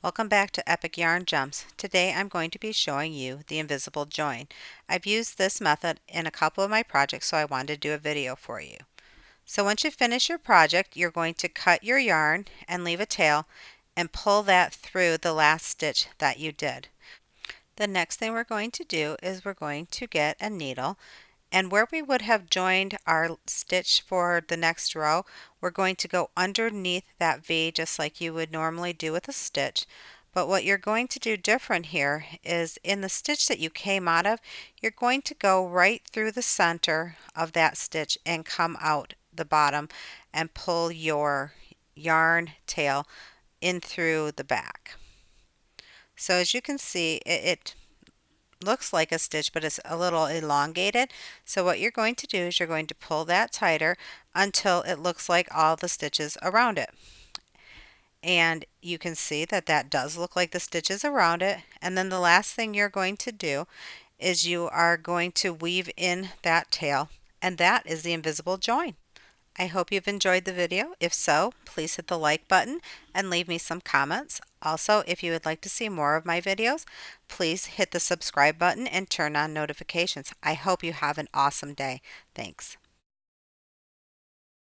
Welcome back to Epic Yarn Gems. Today I'm going to be showing you the invisible join. I've used this method in a couple of my projects, so I wanted to do a video for you. So once you finish your project, you're going to cut your yarn and leave a tail and pull that through the last stitch that you did. The next thing we're going to do is we're going to get a needle, and where we would have joined our stitch for the next row, we're going to go underneath that V just like you would normally do with a stitch. But what you're going to do different here is in the stitch that you came out of, you're going to go right through the center of that stitch and come out the bottom and pull your yarn tail in through the back. So as you can see, it looks like a stitch, but it's a little elongated. So what you're going to do is you're going to pull that tighter until it looks like all the stitches around it. And you can see that that does look like the stitches around it. And then the last thing you're going to do is you are going to weave in that tail, and that is the invisible join. I hope you've enjoyed the video. If so, please hit the like button and leave me some comments. Also, if you would like to see more of my videos, please hit the subscribe button and turn on notifications. I hope you have an awesome day. Thanks.